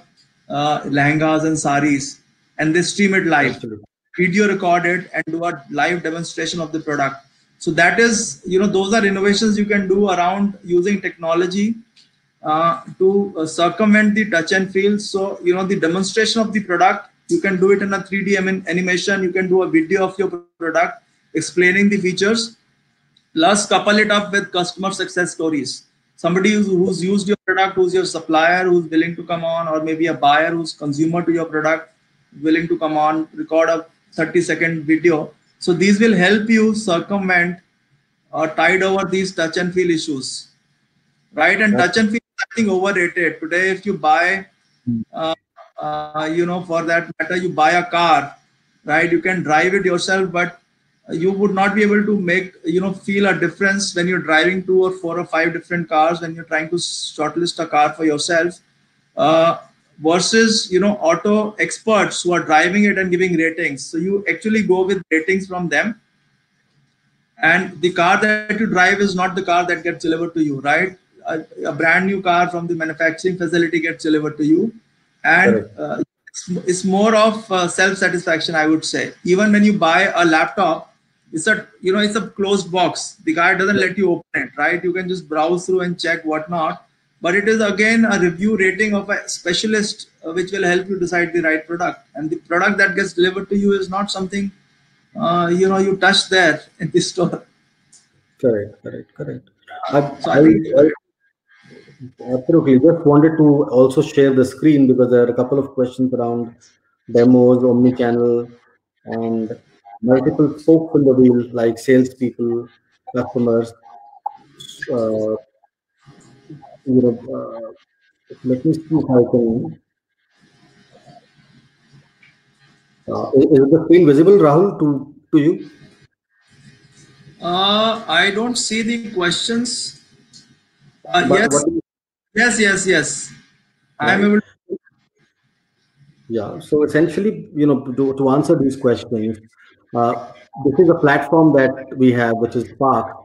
lehengas and saris, and they stream it live, Absolutely. video record it, and do a live demonstration of the product. So that is, those are innovations you can do around using technology to circumvent the touch and feel. So, the demonstration of the product, you can do it in a 3D animation. You can do a video of your product explaining the features, plus couple it up with customer success stories. Somebody who's used your product, who's your supplier, who's willing to come on, or maybe a buyer who's consumer to your product, willing to come on, record a 30-second video. So these will help you circumvent or tide over these touch and feel issues, right? And touch and feel is nothing overrated. Today, if you buy, uh, for that matter, you buy a car, right? You can drive it yourself, but you would not be able to make, feel a difference when you're driving 2 or 4 or 5 different cars when you're trying to shortlist a car for yourself, uh, versus, auto experts who are driving it and giving ratings. So you actually go with ratings from them, and the car that you drive is not the car that gets delivered to you, right? A brand new car from the manufacturing facility gets delivered to you, and Correct. it's more of self satisfaction, I would say. Even when you buy a laptop, it's a closed box. The guy doesn't let you open it, right? You can just browse through and check whatnot, but it is again a review rating of a specialist, which will help you decide the right product. And the product that gets delivered to you is not something you touch there in the store. Correct. Correct. Correct. I, So I think I absolutely just wanted to also share the screen because there are a couple of questions around demos, omni-channel, and multiple spokes in the wheel, like salespeople, customers. Uh, you know, let me see if I can. Is the screen visible, Rahul, to you? I don't see the questions. But Yes, what is yes. I am right? able. Yeah. So essentially, to answer these questions, this is a platform that we have, which is Spark,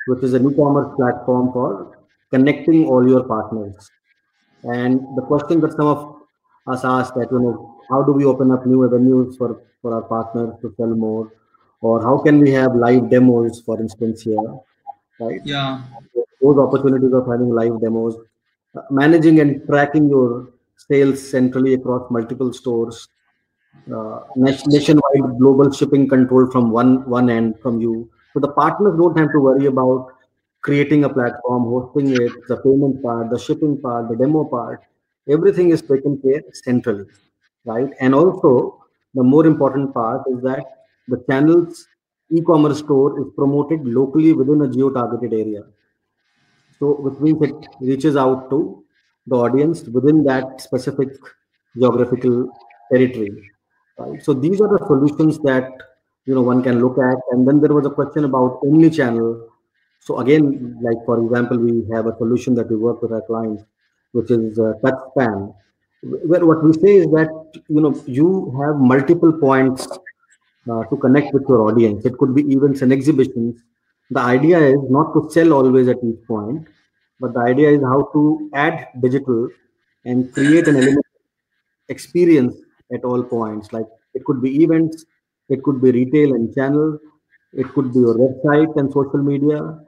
which is an e-commerce platform for connecting all your partners. And the question that some of us ask that, how do we open up new avenues for our partners to sell more? Or how can we have live demos, for instance, here, right? Yeah, Those opportunities of having live demos, managing and tracking your sales centrally across multiple stores, nationwide global shipping control from one end from you. So the partners don't have to worry about creating a platform, hosting it, the payment part, the shipping part, the demo part. Everything is taken care centrally, right? And also the more important part is that the channel's e-commerce store is promoted locally within a geo-targeted area. So, which means it reaches out to the audience within that specific geographical territory, right? So, these are the solutions that one can look at. And then there was a question about omni-channel. So again, like for example, we have a solution that we work with our clients, which is TouchSpan, where what we say is that you have multiple points to connect with your audience. It could be events and exhibitions. The idea is not to sell always at each point, but the idea is how to add digital and create an element experience at all points. Like it could be events, it could be retail and channel, it could be your website and social media,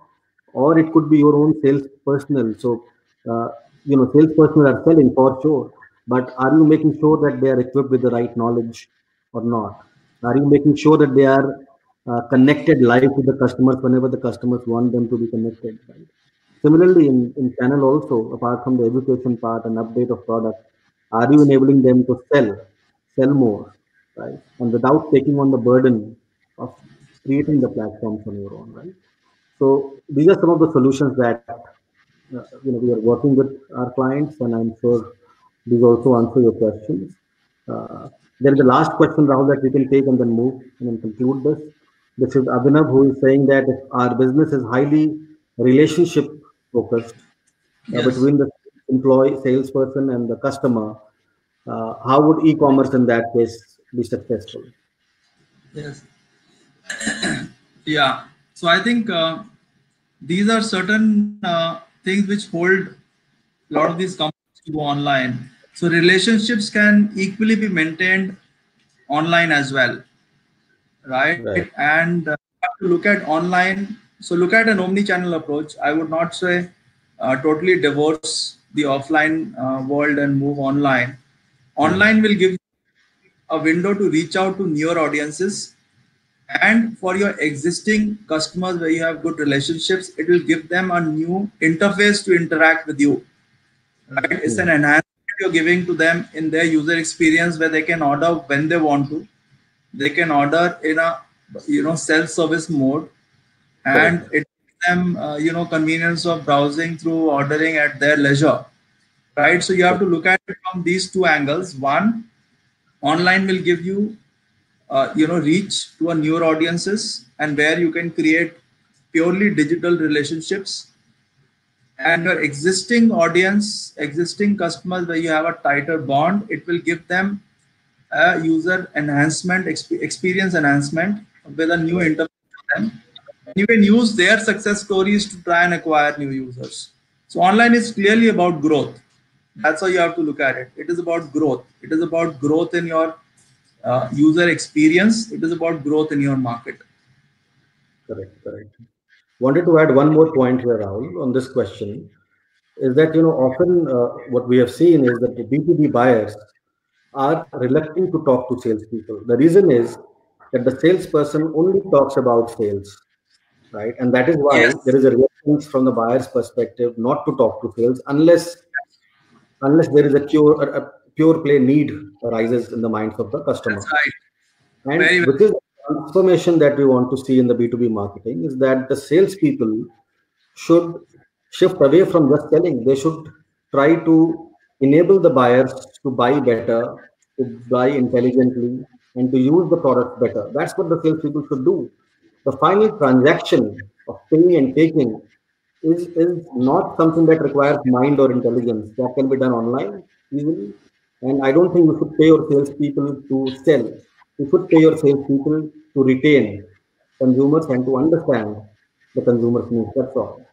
or it could be your own sales personnel. So, sales personnel are selling for sure, but are you making sure that they are equipped with the right knowledge or not? Are you making sure that they are connected live with the customers whenever the customers want them to be connected? Right? Similarly, in channel also, apart from the education part and update of product, are you enabling them to sell more, right? And without taking on the burden of creating the platforms on your own, right? So these are some of the solutions that we are working with our clients, and I'm sure these also answer your questions. There is the last question, Rahul, that we can take and then move and then conclude this. This is Abhinav, who is saying that if our business is highly relationship focused Yes. between the employee, salesperson, and the customer, how would e-commerce in that case be successful? Yes. Yeah. So I think these are certain things which hold a lot of these companies to go online. So relationships can equally be maintained online as well, right? Right. And have to look at online. So look at an omni-channel approach. I would not say totally divorce the offline world and move online. Mhm. Online will give a window to reach out to newer audiences, and for your existing customers where you have good relationships, it will give them a new interface to interact with you, right? It's an Mhm. enhancement you're giving to them in their user experience, where they can order when they want to, they can order in a self-service mode, and Correct. it gives them convenience of browsing through ordering at their leisure, right? So you have to look at it from these two angles. One, online will give you reach to a newer audiences, and where you can create purely digital relationships, and your existing audience, existing customers where you have a tighter bond, it will give them a user enhancement, experience enhancement with a new Right. interface for them. You can use their success stories to try and acquire new users. So online is clearly about growth. That's how you have to look at it. It is about growth. It is about growth in your user experience. It is about growth in your market. Correct. Correct. Wanted to add one more point here, Rahul, on this question. Is that often what we have seen is that the B2B buyers are reluctant to talk to salespeople. The reason is that the salesperson only talks about sales, right? And that is why Yes. there is a reluctance from the buyer's perspective not to talk to sales unless there is a pure play need arises in the minds of the customer. That's right. And Very which well. is the transformation that we want to see in the B2B marketing is that the salespeople should shift away from just selling. They should try to enable the buyers to buy better, to buy intelligently, and to use the product better. That's what the salespeople should do. The final transaction of paying and taking is not something that requires mind or intelligence. That can be done online easily. And I don't think you should pay your salespeople to sell. You should pay your salespeople to retain consumers and to understand the consumer's needs. That's all.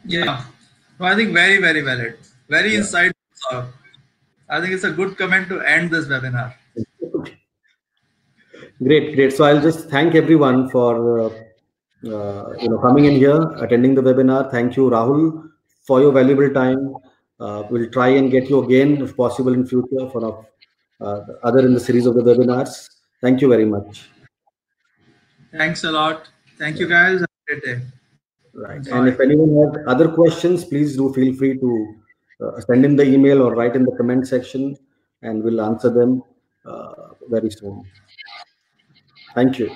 Yeah. So I think very, very valid. Very Yeah. insightful, Saurabh. I think it's a good comment to end this webinar. Great, great. So I'll just thank everyone for coming in here, attending the webinar. Thank you, Rahul, for your valuable time. We'll try and get you again, if possible, in future for other in the series of the webinars. Thank you very much. Thanks a lot. Thank you, Yeah, guys. Have a great day. right. Bye. And if anyone has other questions, please do feel free to send in the email or write in the comment section, and we'll answer them very soon. Thank you.